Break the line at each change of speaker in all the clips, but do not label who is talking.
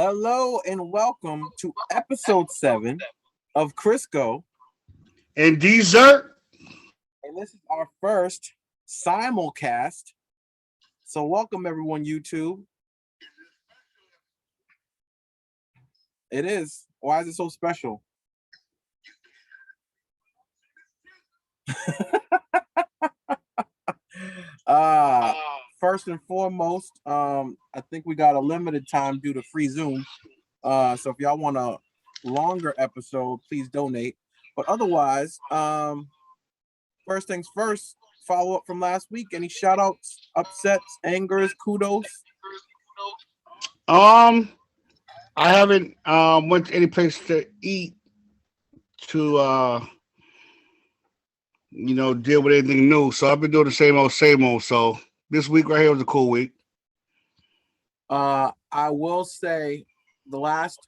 Hello and welcome to episode 7 of Crisco
and D-Zurt.
And this is our first simulcast. So welcome everyone, YouTube. It is. Why is it so special? First and foremost, I think we got a limited time due to free Zoom. So if y'all want a longer episode, please donate. But otherwise, first things first, follow up from last week. Any shout outs, upsets, angers, kudos?
I haven't went to any place to eat to deal with anything new. So I've been doing the same old. So this week right here was a cool week.
I will say the last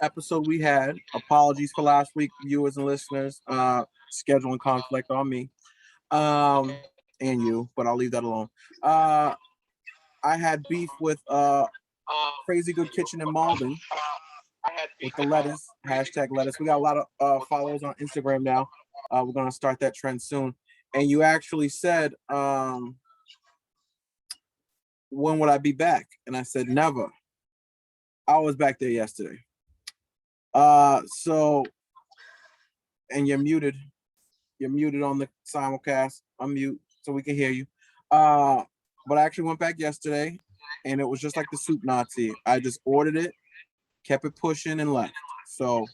episode we had, apologies for last week, viewers and listeners, scheduling conflict on me and you, but I'll leave that alone. I had beef with Crazy Good Kitchen in Malden with the lettuce, hashtag lettuce. We got a lot of followers on Instagram now. We're going to start that trend soon. And you actually said, when would I be back? And I said, never. I was back there yesterday. And you're muted. You're muted on the simulcast. Unmute so we can hear you. But I actually went back yesterday and it was just like the soup Nazi. I just ordered it, kept it pushing and left. So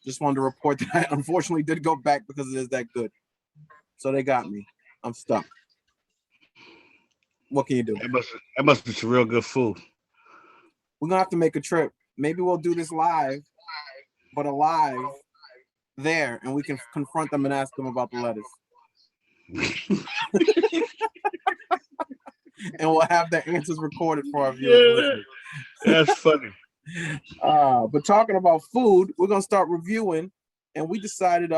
just wanted to report that I unfortunately did go back because it is that good. So they got me. I'm stuck. What can you do?
That must be some real good food.
We're gonna have to make a trip. Maybe we'll do this live, but alive there, and we can confront them and ask them about the lettuce. And we'll have the answers recorded for our viewers.
Yeah, that's funny.
But talking about food, we're gonna start reviewing, and we decided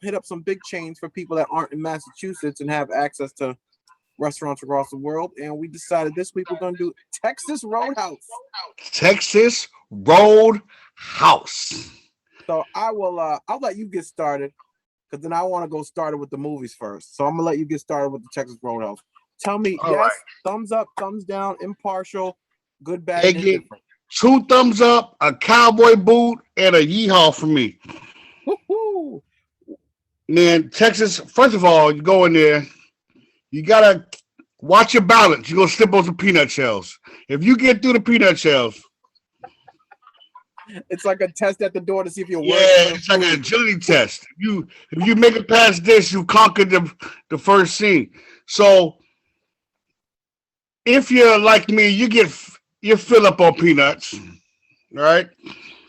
hit up some big chains for people that aren't in Massachusetts and have access to restaurants across the world. And we decided this week we're gonna do Texas Roadhouse.
Texas Roadhouse.
So I'll let you get started because then I want to go started with the movies first. So I'm gonna let you get started with the Texas Roadhouse. Tell me, all yes, right. Thumbs up, thumbs down, impartial, good, bad, and indifferent.
2 thumbs up, a cowboy boot, and a yeehaw for me.
Woo-hoo.
Man, Texas, first of all, you go in there, you gotta watch your balance. You're gonna slip on some peanut shells. If you get through the peanut shells,
it's like a test at the door to see if you're
working. Yeah, it's like an agility test. If you make it past this, you conquered the first scene. So if you're like me, you fill up on peanuts, right?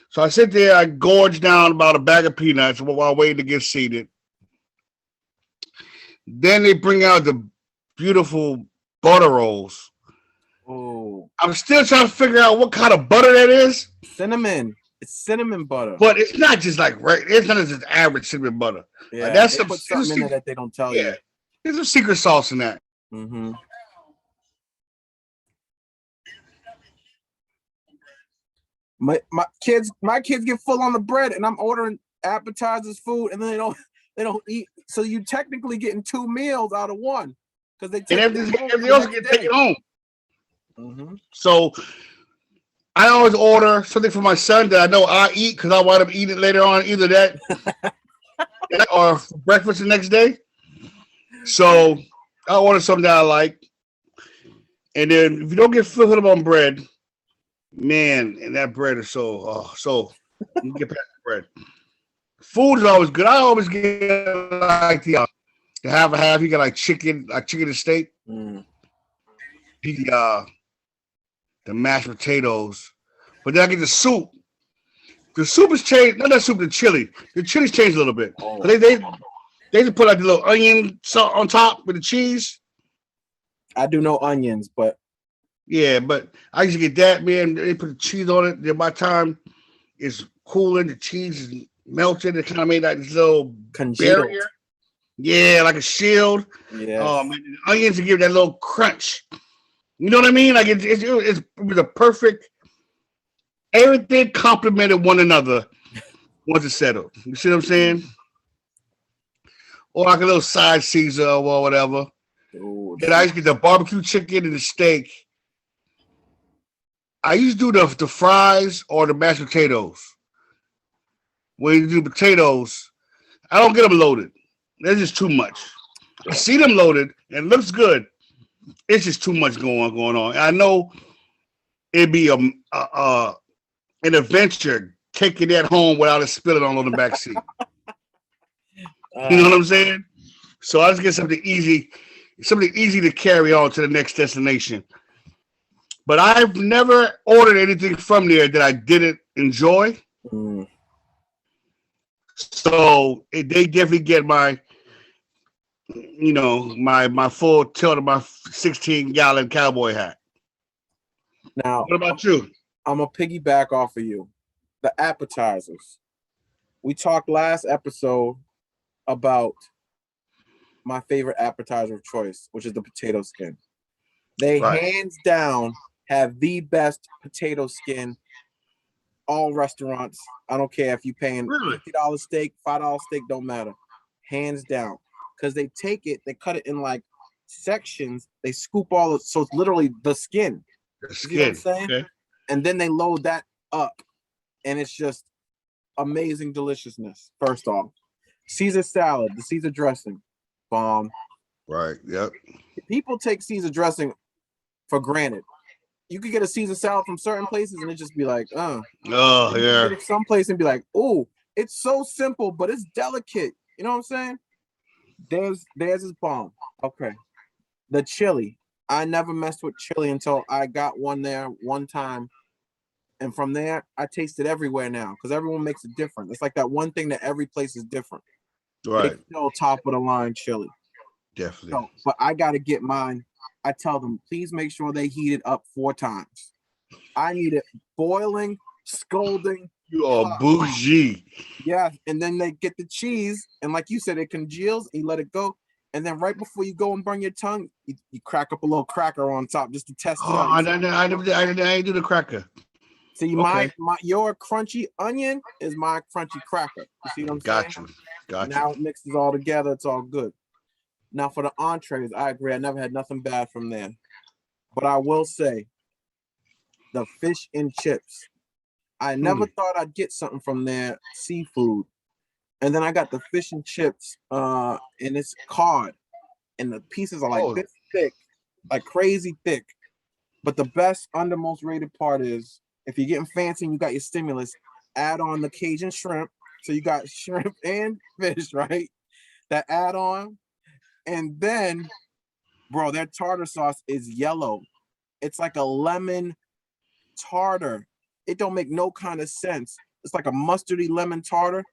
So I sit there, I gorge down about a bag of peanuts while waiting to get seated. Then they bring out the beautiful butter rolls.
Oh,
I'm still trying to figure out what kind of butter that is.
Cinnamon. It's cinnamon butter.
But it's not just like it's not just average cinnamon butter.
Yeah,
like that's
something in there that they don't tell you.
There's a secret sauce in that.
Mm-hmm. My kids get full on the bread, and I'm ordering appetizers, food, and then they don't eat. So you technically getting 2 meals out of one because they take
everything else get taken home.
Mm-hmm.
So I always order something for my son that I know I eat because I wind up eating it later on, either that or for breakfast the next day. So I order something that I like, and then if you don't get filled up on bread, man, and that bread is so you get past the bread. Food is always good. I always get like the half a half. You got like chicken and steak.
Mm.
The mashed potatoes, but then I get the soup. The soup has changed. Not that soup, the chili. The chili's changed a little bit.
Oh.
They just put like the little onion salt on top with the cheese.
I do no onions, but
yeah, but I used to get that, man. They put the cheese on it. Then by the time it's cooling, the cheese is melted. It kind of made like this little
congealed
barrier. Yeah, like a shield.
Yeah.
Man, onions to give that little crunch. You know what I mean? Like it was a perfect Everything complemented one another once it's settled. You see what I'm saying? Or like a little side Caesar or whatever.
Oh,
Then I used to get the barbecue chicken and the steak. I used to do the fries or the mashed potatoes. When you do potatoes, I don't get them loaded. They're just too much. I see them loaded and it looks good. It's just too much going on. I know it'd be an adventure taking that home without it spilling all on the back seat. You know what I'm saying? So I just get something easy to carry on to the next destination. But I've never ordered anything from there that I didn't enjoy.
Mm.
So they definitely get my full tilt of my 16-gallon cowboy hat.
Now,
What about you?
I'm going to piggyback off of you. The appetizers. We talked last episode about my favorite appetizer of choice, which is the potato skin. They hands down have the best potato skin. All restaurants. I don't care if you're paying $50 steak, $5 steak, don't matter. Hands down. Because they take it, they cut it in like sections, they scoop all of, so it's literally the skin.
The skin.
You know what I'm saying?
Okay.
And then they load that up. And it's just amazing deliciousness. First off. Caesar salad, the Caesar dressing. Bomb.
Right. Yep.
People take Caesar dressing for granted. You could get a Caesar salad from certain places and it just be like,
Oh, yeah.
Get it some place and be like, oh, it's so simple, but it's delicate. You know what I'm saying? Theirs is bomb. Okay. The chili. I never messed with chili until I got one there one time. And from there, I taste it everywhere now because everyone makes it different. It's like that one thing that every place is different.
Right.
They still top of the line chili.
Definitely.
So, but I got to get mine. I tell them, please make sure they heat it up 4 times. I need it boiling, scalding.
You are bougie.
Yeah, and then they get the cheese, and like you said, it congeals, you let it go, and then right before you go and burn your tongue, you crack up a little cracker on top just to test it out.
I didn't do the cracker.
See, your crunchy onion is my crunchy cracker. You see what I'm saying?
Got you.
Now it mixes all together, it's all good. Now for the entrees, I agree. I never had nothing bad from there. But I will say, the fish and chips. I never thought I'd get something from there, seafood. And then I got the fish and chips, and it's cod. And the pieces are like this thick, like crazy thick. But the best, most rated part is, if you're getting fancy and you got your stimulus, add on the Cajun shrimp. So you got shrimp and fish, right? That add on. And then, bro, their tartar sauce is yellow. It's like a lemon tartar. It don't make no kind of sense. It's like a mustardy lemon tartar.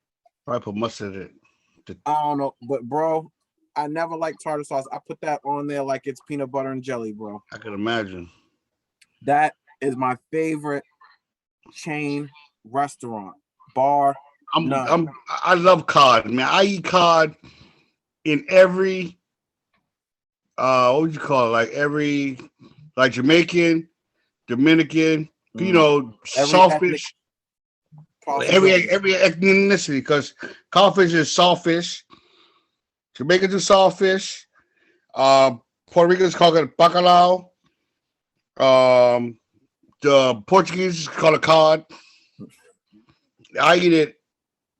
I put mustard in it.
I don't know, but bro, I never liked tartar sauce. I put that on there like it's peanut butter and jelly, bro.
I can imagine.
That is my favorite chain restaurant bar.
I love cod, man. I eat cod in every what would you call it? Like Jamaican, Dominican, saltfish. Every ethnicity, because codfish is saltfish. Jamaicans do saltfish. Puerto Ricans call it bacalao. The Portuguese call it cod. I eat it,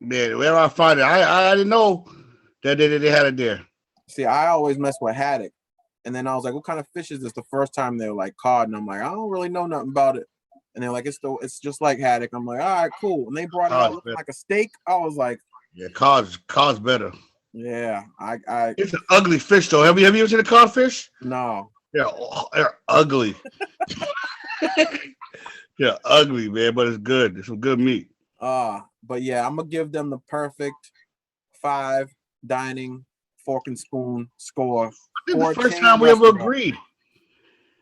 man. Wherever I find it, I didn't know that they had it there.
See, I always mess with haddock, and then I was like, "What kind of fish is this?" The first time they were like cod, and I'm like, "I don't really know nothing about it." And they're like, it's just like haddock. I'm like, all right, cool. And they brought it out looking like a steak. I was like,
yeah, cod's better.
Yeah,
it's an ugly fish though. Have you ever seen a codfish?
No.
They're ugly. They're ugly, man, but it's good. It's some good meat.
But yeah, I'm gonna give them the perfect 5 dining fork and spoon score.
I think the first time we ever agreed.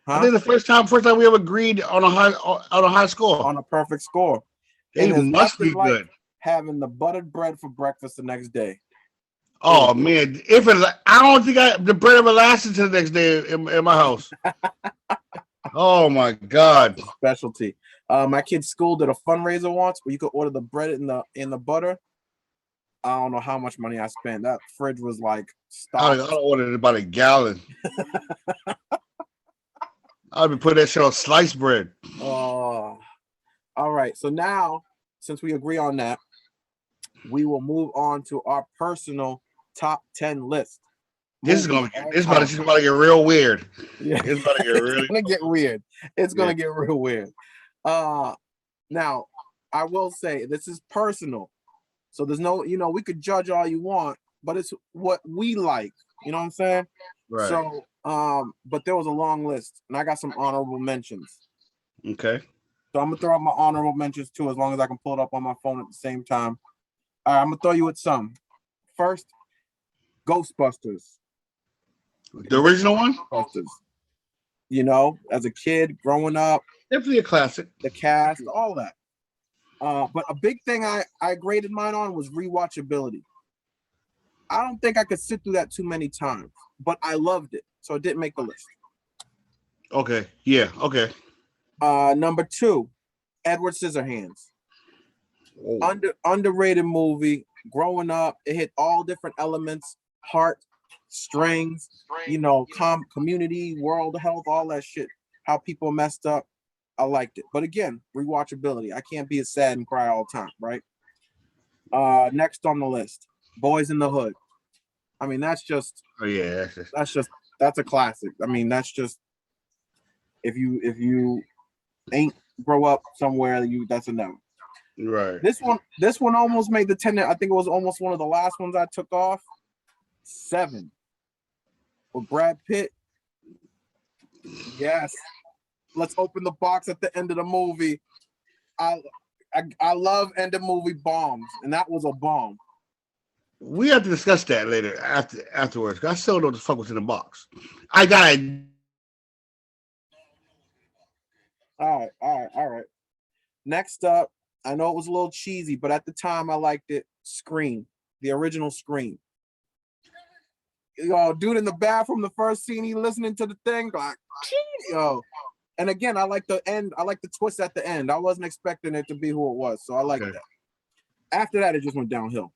Huh? I think the first time we ever agreed on a high score.
On a perfect score.
They must be good. Like
having the buttered bread for breakfast the next day.
Oh man, I don't think the bread ever lasted to the next day in my house. Oh my God.
Specialty. My kid's school did a fundraiser once where you could order the bread in the butter. I don't know how much money I spent. That fridge was like
I
stocked.
ordered about a gallon. I'd be putting that shit on sliced bread.
Oh, all right. So now, since we agree on that, we will move on to our personal top 10 list.
This is about to get real weird.
Yeah,
it's about to get really.
Gonna get weird. It's gonna get real weird. Now I will say this is personal, so there's no, we could judge all you want, but it's what we like. You know what I'm saying?
Right.
So, but there was a long list, and I got some honorable mentions.
Okay.
So I'm gonna throw out my honorable mentions too, as long as I can pull it up on my phone at the same time. All right, I'm gonna throw you with some. First, Ghostbusters.
The original one?
Ghostbusters. As a kid growing up.
Definitely a classic.
The cast, all that. But a big thing I graded mine on was rewatchability. I don't think I could sit through that too many times, but I loved it, so it didn't make the list.
Okay. Yeah. Okay.
Number 2, Edward Scissorhands. Oh. Underrated movie. Growing up, it hit all different elements: heart, strings, community, world health, all that shit. How people messed up. I liked it. But again, rewatchability. I can't be as sad and cry all the time, right? Next on the list, Boys in the Hood. I mean, that's just.
Oh yeah,
that's a classic. I mean, that's just. If you ain't grow up somewhere, that's a no.
Right.
This one almost made the 10. I think it was almost one of the last ones I took off. 7 with Brad Pitt. Yes. Let's open the box at the end of the movie. I love end of movie bombs, and that was a bomb.
We have to discuss that later afterwards. I still don't know what the fuck was in the box. I got it.
All right. Next up, I know it was a little cheesy, but at the time I liked it. Scream, the original Scream. Dude in the bathroom, the first scene, he listening to the thing, like, yo. And again, I like the end. I like the twist at the end. I wasn't expecting it to be who it was, so I like that. After that, it just went downhill.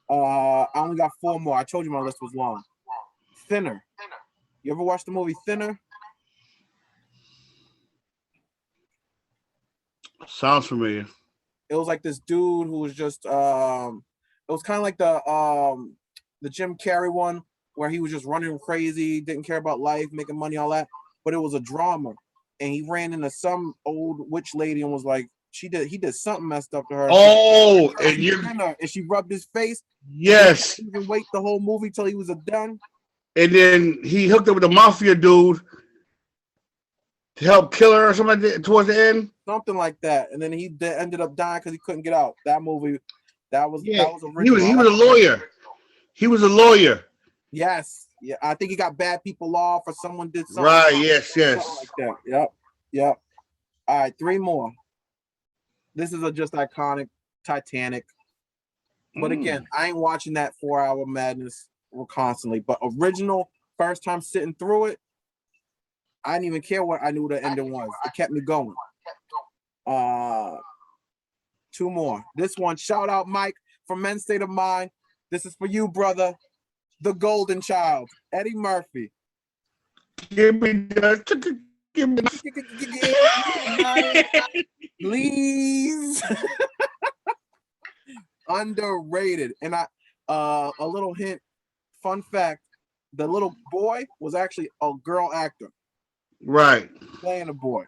I only got 4 more. I told you my list was long. Thinner. You ever watched the movie Thinner?
Sounds familiar.
It was like this dude who was just it was kind of like the Jim Carrey one where he was just running crazy, didn't care about life, making money, all that. But it was a drama, and he ran into some old witch lady and was like, he did something messed up to her.
Oh,
and she rubbed his face.
Yes.
He didn't wait the whole movie till he was done.
And then he hooked up with the mafia dude to help kill her or something like that towards the end.
Something like that. And then he ended up dying because he couldn't get out. That movie, that was original.
He was a lawyer. He was a lawyer.
Yes. Yeah. I think he got bad people off or someone did something.
Right. Yes.
Something like that. Yep. All right. 3 more. This is just iconic. Titanic. But again, I ain't watching that 4-hour madness constantly. But original, first time sitting through it, I didn't even care what I knew the ending was. It kept me going. 2 more. This one, shout out Mike from Men's State of Mind. This is for you, brother. The Golden Child, Eddie Murphy.
Give me
please. Underrated. And a little hint, fun fact, the little boy was actually a girl actor.
Right.
Playing a boy.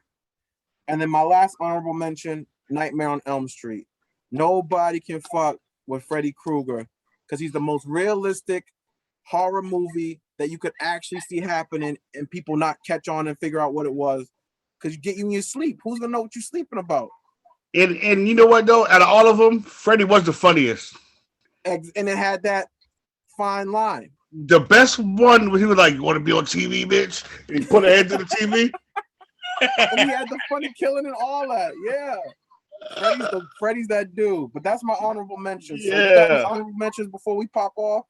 And then my last honorable mention, Nightmare on Elm Street. Nobody can fuck with Freddy Krueger because he's the most realistic horror movie that you could actually see happening and people not catch on and figure out what it was because you get you in your sleep. Who's gonna know what you're sleeping about?
And you know what though? Out of all of them, Freddy was the funniest.
And it had that fine line.
The best one was he was like, "You want to be on TV, bitch?" And he put her head to the TV.
And he had the funny killing and all that. Yeah. Freddy's that dude. But that's my honorable mention. So you got any honorable mentions before we pop off?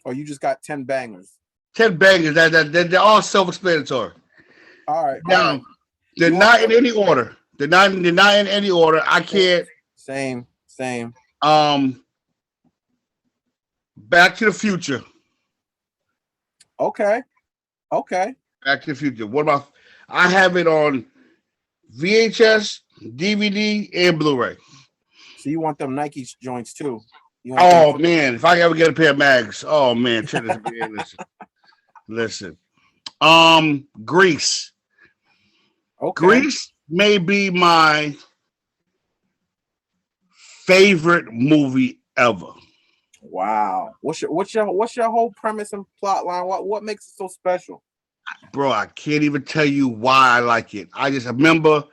Or you just got 10 bangers?
10 bangers. They're all self-explanatory.
All right.
Now, they're not in any order. They're not in any order. I can't.
Same.
Back to the Future.
Okay.
Back to the Future. What about? I have it on VHS, DVD, and Blu-ray.
So you want them Nike joints too?
Oh man, if I ever get a pair of mags, oh man, check this. Listen. Grease.
Okay.
Grease may be my favorite movie ever.
Wow. What's your whole premise and plot line? What makes it so special?
Bro, I can't even tell you why I like it. I just remember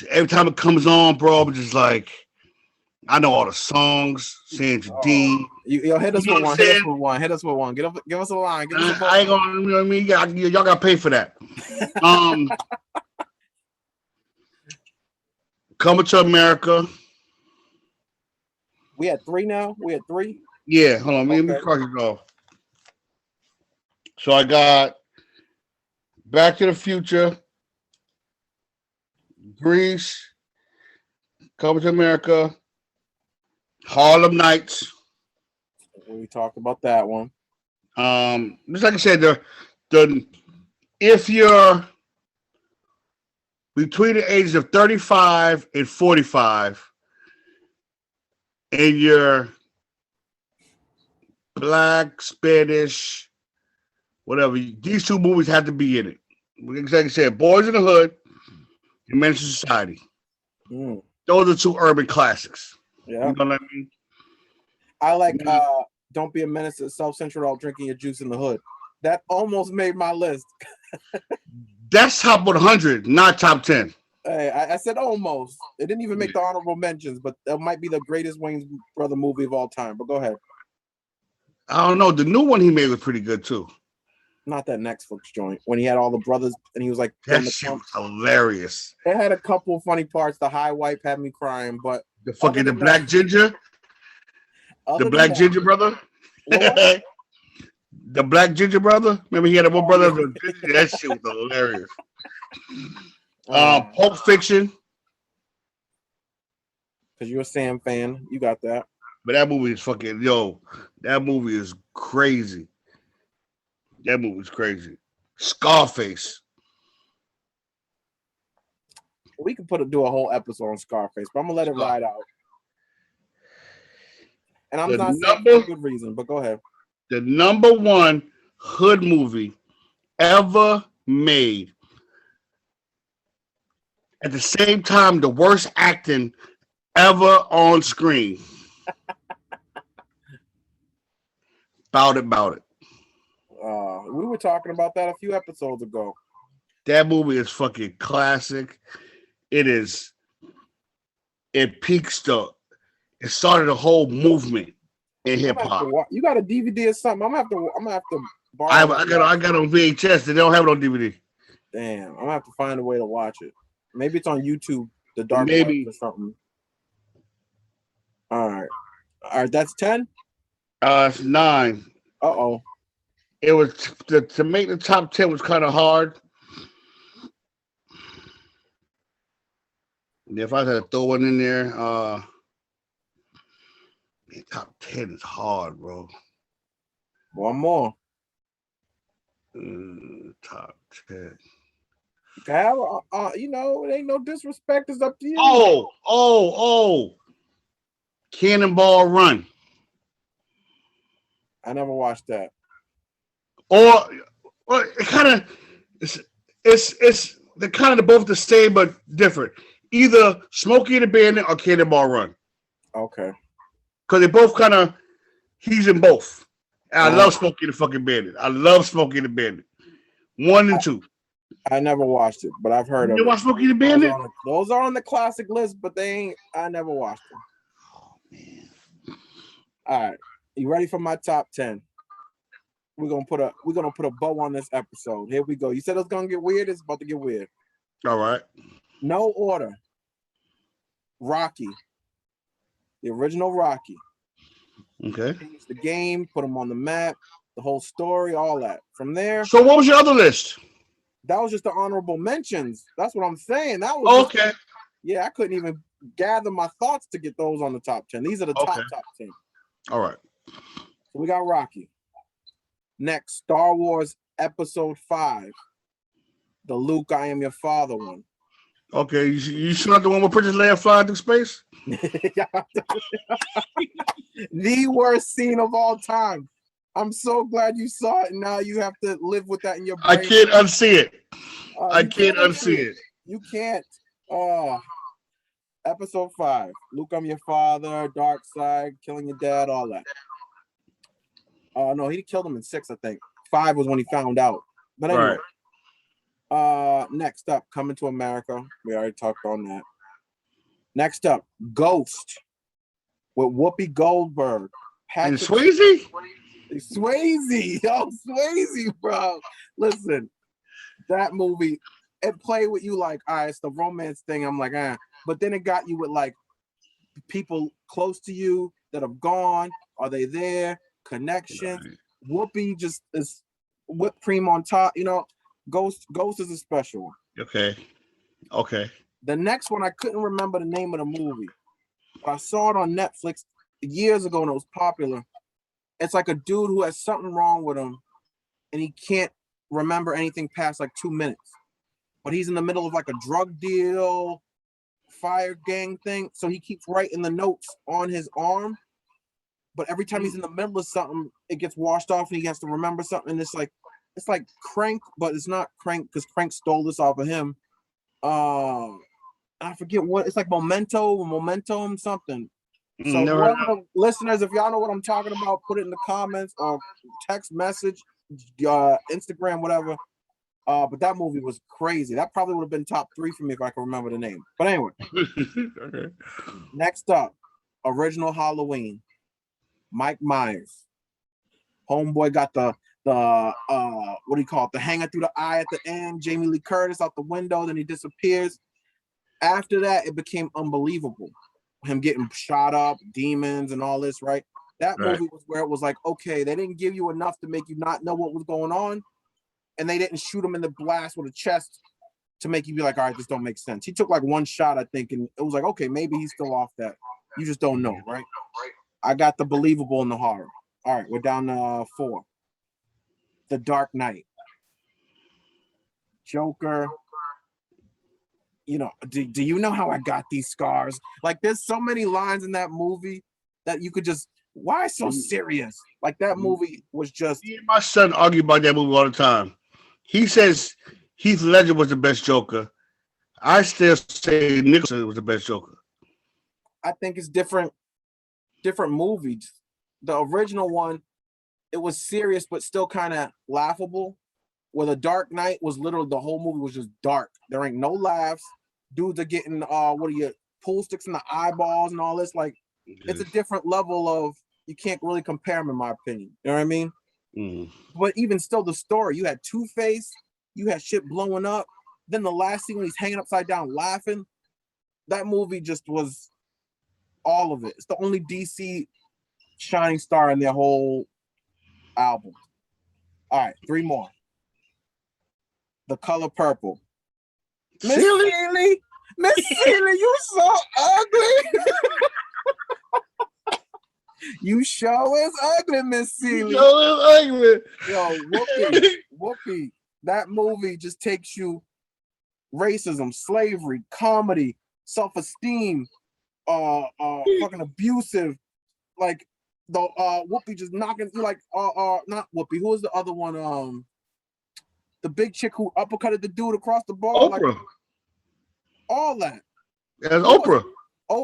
every time it comes on, bro, I'm just like, I know all the songs, Sandra D.
Yo, hit us with one. Hit us with one. Give us a line.
I ain't gonna, you know what I mean? Y'all gotta pay for that. Coming to America.
We had 3 now? We had 3?
Yeah, hold on. Let me cross it off. So I got Back to the Future, Grease, Coming to America, Harlem Nights.
We talked about that one.
Just like I said, if you're between the ages of 35 and 45, and you're Black, Spanish, whatever, these 2 movies have to be in it. Like I said, Boys in the Hood and Menace to Society. Those are 2 urban classics.
Yeah.
You know what I mean?
I like Don't Be a Menace to Self-Centered While Drinking Your Juice in the Hood. That almost made my list.
That's top 100, not top 10.
Hey, I said almost. It didn't even make the honorable mentions, but that might be the greatest Wayne's Brother movie of all time. But go ahead.
I don't know. The new one he made was pretty good too.
Not that Netflix joint when he had all the brothers and he was like,
that shit was hilarious.
It had a couple of funny parts. The high wipe had me crying, but
the black ginger, the black ginger brother, the black ginger brother. Remember he had one brother. That shit was hilarious. Pulp Fiction.
Because you're a Sam fan, you got that.
But that movie is fucking that movie is crazy. That movie's crazy. Scarface.
We could do a whole episode on Scarface, but I'm gonna let it ride out. And I'm not saying for a good reason, but go ahead.
The number 1 hood movie ever made. At the same time, the worst acting ever on screen. Bout it.
We were talking about that a few episodes ago.
That movie is fucking classic. It is. It peaks it started a whole movement in hip hop.
You got a DVD or something? I'm gonna have to borrow.
I got on VHS. They don't have it on DVD.
Damn, I'm gonna have to find a way to watch it. Maybe it's on YouTube, the dark web or something. All right, that's 10.
It's 9.
Uh-oh.
It was to make the top 10 was kind of hard. If I had to throw one in there, top 10 is hard, bro.
One more.
Top 10.
It ain't no disrespect. It's up to you.
Oh. Cannonball Run.
I never watched that.
Or it kind of it's they're kind of both the same but different. Either Smokey and the Bandit or Cannonball Run.
Okay.
Because they both kind of he's in both. And I love Smokey and the fucking Bandit. I love Smokey and the Bandit. 1 and 2.
I never watched it, but I've heard of it.
You watch Smokey and the Bandit?
Those are on the classic list, but I never watched them.
Oh man.
All right. You ready for my top 10? We're gonna put a bow on this episode. Here we go. You said it was gonna get weird. It's about to get weird.
All right.
No order. Rocky. The original Rocky.
Okay.
Changed the game, put him on the map, the whole story, all that. From there.
So what was your other list?
That was just the honorable mentions. That's what I'm saying. That was
okay.
Yeah, I couldn't even gather my thoughts to get those on the top 10. These are the top 10.
All right.
So we got Rocky. Next, Star Wars Episode 5. The Luke, I Am Your Father one.
Okay, you sure not the one where Princess Leia flying through space?
The worst scene of all time. I'm so glad you saw it, and now you have to live with that in your brain.
I can't unsee it. I can't unsee it.
You can't. Episode 5. Luke, I'm Your Father, Dark Side, killing your dad, all that. No, he killed him in 6, I think. 5 was when he found out. But anyway. Right. Next up, Coming to America. We already talked on that. Next up, Ghost with Whoopi Goldberg.
And Swayze?
Swayze. Yo, Swayze, bro. Listen, that movie, it played with you like, all right, it's the romance thing. I'm like, but then it got you with like people close to you that have gone. Are they there? Connections. Right. Whoopi just is whipped cream on top. You know, Ghost is a special one.
Okay.
The next one, I couldn't remember the name of the movie. I saw it on Netflix years ago and it was popular. It's like a dude who has something wrong with him and he can't remember anything past like 2 minutes. But he's in the middle of like a drug deal, fire gang thing. So he keeps writing the notes on his arm. But every time he's in the middle of something, it gets washed off and he has to remember something. And it's like Crank, but it's not Crank because Crank stole this off of him. I forget what it's like. Momentum, something. So, listeners, if y'all know what I'm talking about, put it in the comments or text message, Instagram, whatever. But that movie was crazy. That probably would have been top 3 for me if I can remember the name. But anyway, okay. Next up, original Halloween. Mike Myers. Homeboy got the what do you call it? The hanger through the eye at the end. Jamie Lee Curtis out the window, then he disappears. After that, it became unbelievable. Him getting shot up, demons and all this, right? That movie was where it was like, okay, they didn't give you enough to make you not know what was going on. And they didn't shoot him in the blast with a chest to make you be like, all right, this don't make sense. He took like one shot, I think, and it was like, okay, maybe he's still off that. You just don't know, right? I got the believable and the horror. All right, we're down to 4. The Dark Knight. Joker. You know, do you know how I got these scars? Like, there's so many lines in that movie that you could just, why so serious? Like, that movie was just.
Me and my son argue about that movie all the time. He says Heath Ledger was the best Joker. I still say Nicholson was the best Joker.
I think it's different movies. The original one, it was serious, but still kind of laughable. Where The Dark Knight was literally, the whole movie was just dark. There ain't no laughs. Dudes are getting, pool sticks in the eyeballs and all this. Like, it's a different level of, you can't really compare them in my opinion. You know what I mean? Mm. But even still, the story, you had Two-Face, you had shit blowing up. Then the last scene when he's hanging upside down laughing, that movie just was all of it. It's the only DC shining star in their whole album. All right, 3 more. The Color Purple. Miss Seeley, you so ugly. You sure is ugly, Miss Seeley. Yo, Whoopi. That movie just takes you racism, slavery, comedy, self-esteem, fucking abusive, like the Whoopi just knocking you like not Whoopi. Who was the other one? The big chick who uppercutted the dude across the bar.
Oprah.
Like, all that.
That's Oprah.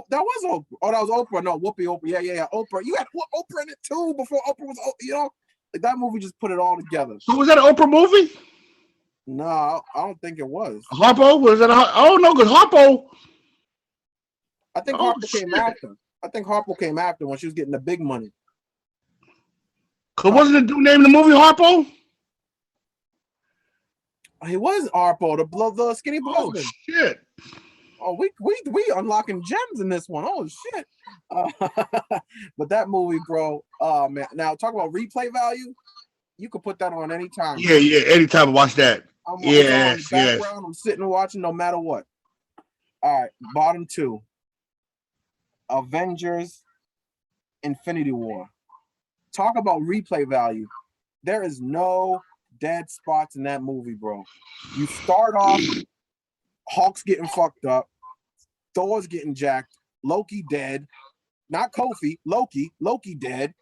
That was Oprah. Oh, that was Oprah. No, Whoopi. Yeah. Oprah. You had Oprah in it too before Oprah was, like that movie just put it all together.
So was that an Oprah movie?
No, I don't think it was.
Harpo? Was that I don't know, because Harpo.
I think Harpo came after. I think Harpo came after when she was getting the big money.
Cause wasn't the dude named the movie Harpo?
He was Harpo, the skinny blonde.
Oh shit!
Oh, we unlocking gems in this one. Oh shit! But that movie, bro. Oh man. Now talk about replay value. You could put that on anytime.
Yeah. Anytime I watch that.
It's on in the
Yes.
background. I'm sitting and watching no matter what. All right, bottom two. Avengers Infinity War. Talk about replay value. There is no dead spots in that movie, bro. You start off, Hulk's getting fucked up, Thor's getting jacked, Loki dead, not Kofi, Loki dead.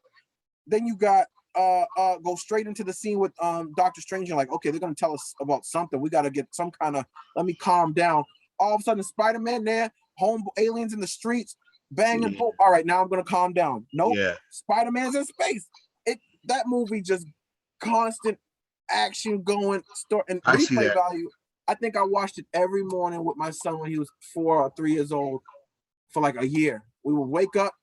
Then you got go straight into the scene with Doctor Strange. You're like, okay, they're gonna tell us about something. We gotta get some kind of, let me calm down. All of a sudden, Spider-Man there, home aliens in the streets, banging, boom. All right, now I'm gonna calm down. Nope, Spider-Man's in space. That movie just constant action going, and replay value. I think I watched it every morning with my son when he was 4 or 3 years old for like a year. We would wake up,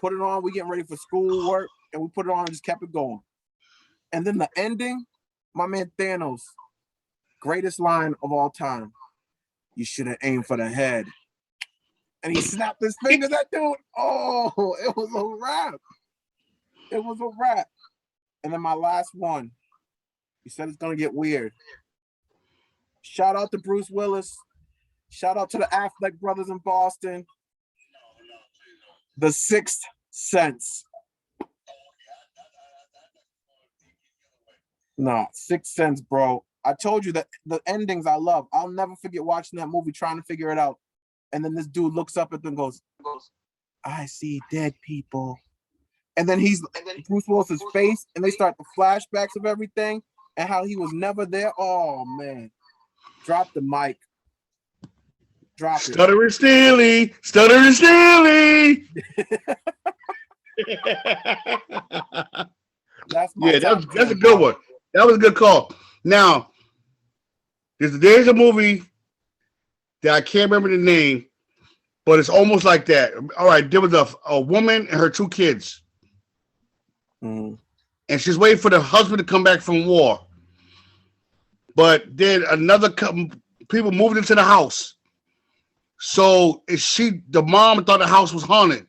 put it on, we getting ready for school work, and we put it on and just kept it going. And then the ending, my man Thanos, greatest line of all time. You should have aimed for the head. And he snapped his fingers at dude. Oh, it was a wrap. It was a wrap. And then my last one, he said it's going to get weird. Shout out to Bruce Willis. Shout out to the Affleck brothers in Boston. The Sixth Sense. No, Sixth Sense, bro. I told you that the endings I love. I'll never forget watching that movie, trying to figure it out. And then this dude looks up at them and goes, I see dead people. And then Bruce Willis's face, and they start the flashbacks of everything and how he was never there. Oh, man. Drop the mic. Drop it.
Stuttering Steely. That's a good one. That was a good call. Now, there's a movie that I can't remember the name, but it's almost like that. All right, there was a woman and her 2 kids.
Mm.
And she's waiting for the husband to come back from war. But then people moved into the house. So the mom thought the house was haunted.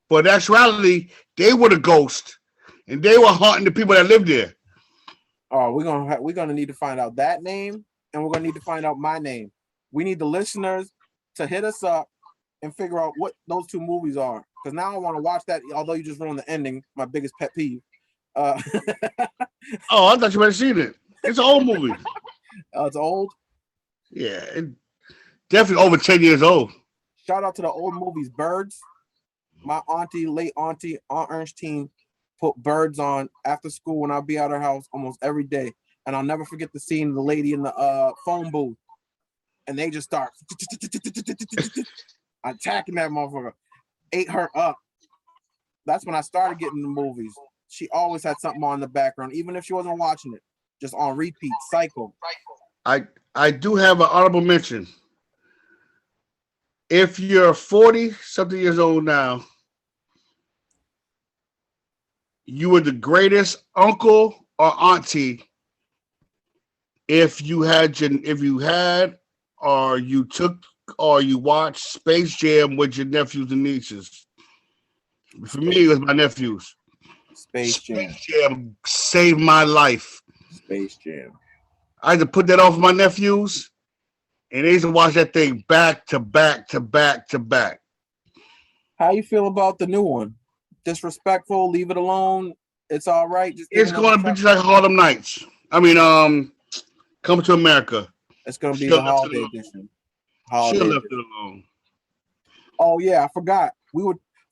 But in actuality, they were the ghost. And they were haunting the people that lived there.
Oh, we're gonna need to find out that name, and we're gonna need to find out my name. We need the listeners to hit us up and figure out what those 2 movies are. Because now I want to watch that, although you just ruined the ending, my biggest pet peeve.
Oh, I thought you might have seen it. It's an old movie.
It's old?
Yeah, definitely over 10 years old.
Shout out to the old movies, Birds. My late auntie, Aunt Ernestine, put Birds on after school when I'll be at her house almost every day. And I'll never forget the scene of the lady in the phone booth. And they just start attacking that motherfucker. Ate her up. That's when I started getting the movies. She always had something on in the background, even if she wasn't watching it, just on repeat. Psycho.
I do have an honorable mention. If you're 40-something years old now, you were the greatest uncle or auntie if you watched Space Jam with your nephews and nieces. For me, it was my nephews.
Space
Jam saved my life.
Space Jam.
I had to put that on for my nephews, and they used to watch that thing back to back to back to back.
How you feel about the new one? Disrespectful? Leave it alone? It's all right.
It's going to be just like Harlem Nights. I mean, Coming to America.
It's going to be the holiday edition.
Should have left it alone.
Oh yeah, I forgot.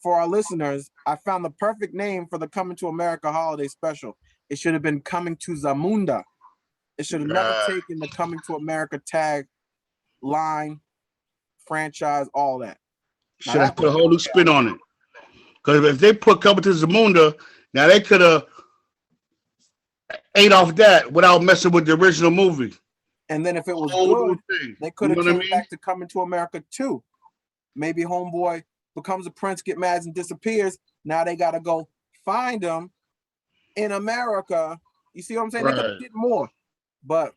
For our listeners, I found the perfect name for the Coming to America holiday special. It should have been Coming to Zamunda. It should have never taken the Coming to America tag, line, franchise, all that.
Should have put a whole new spin on it. Because if they put Coming to Zamunda, now they could have ate off that without messing with the original movie.
And then if it was good, they could have came back to Coming to America 2. Maybe homeboy becomes a prince, get mad and disappears. Now they got to go find him in America. You see what I'm saying? Right. They could have did more. But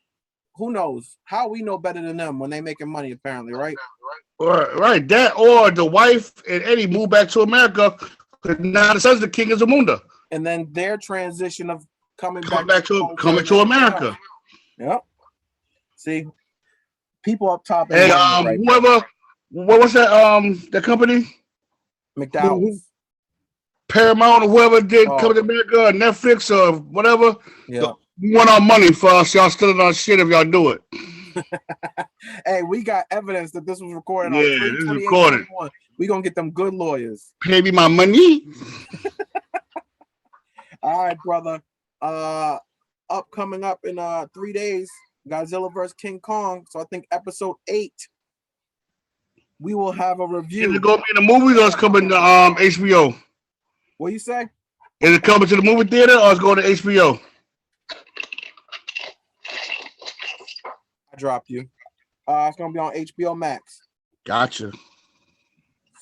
who knows? How we know better than them when they making money? Apparently, right?
Right. That or the wife and Eddie moved back to America because now the son's the king of Zamunda.
And then their transition of coming
Coming
to
America.
Yep. See, people up top.
And right whoever, what's that company?
McDowell's.
Paramount or whoever did come to America or Netflix or whatever.
Yeah.
We want our money for us. Y'all stealing our shit if y'all do it.
Hey, we got evidence that this was recorded.
Yeah, this is recorded.
We gonna get them good lawyers.
Pay me my money.
All right, brother. Coming up in 3 days, Godzilla vs. King Kong. So I think episode 8. We will have a review.
Is it gonna be in the movies or it's coming to HBO?
What you say?
Is it coming to the movie theater or it's going to HBO?
I dropped you. It's gonna be on HBO Max.
Gotcha.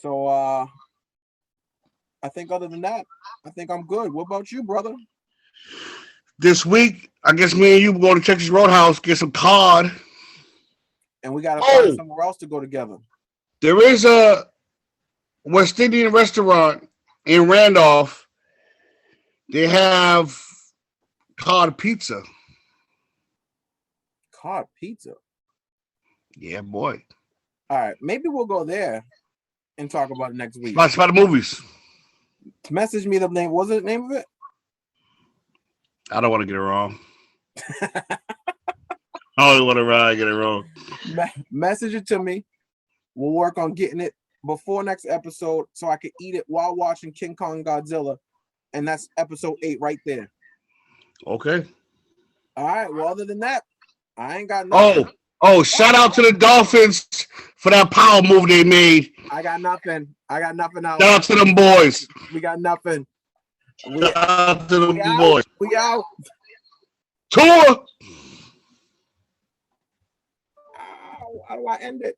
So I think other than that, I think I'm good. What about you, brother?
This week, I guess me and you will go to Texas Roadhouse, get some cod.
And we gotta find somewhere else to go together.
There is a West Indian restaurant in Randolph. They have cod pizza.
Cod pizza?
Yeah, boy.
All right, maybe we'll go there and talk about it next week.
About the movies.
Message me the name. What was the name of it?
I don't want to get it wrong. I don't want to get it wrong.
Message it to me. We'll work on getting it before next episode so I can eat it while watching King Kong Godzilla. And that's episode 8 right there.
Okay.
All right. Well, other than that, I ain't got nothing.
Shout out to the Dolphins for that power move they made.
I got nothing else.
Shout out to them boys.
We got nothing.
Shout out to them boys.
We out.
Tour.
How do I end it?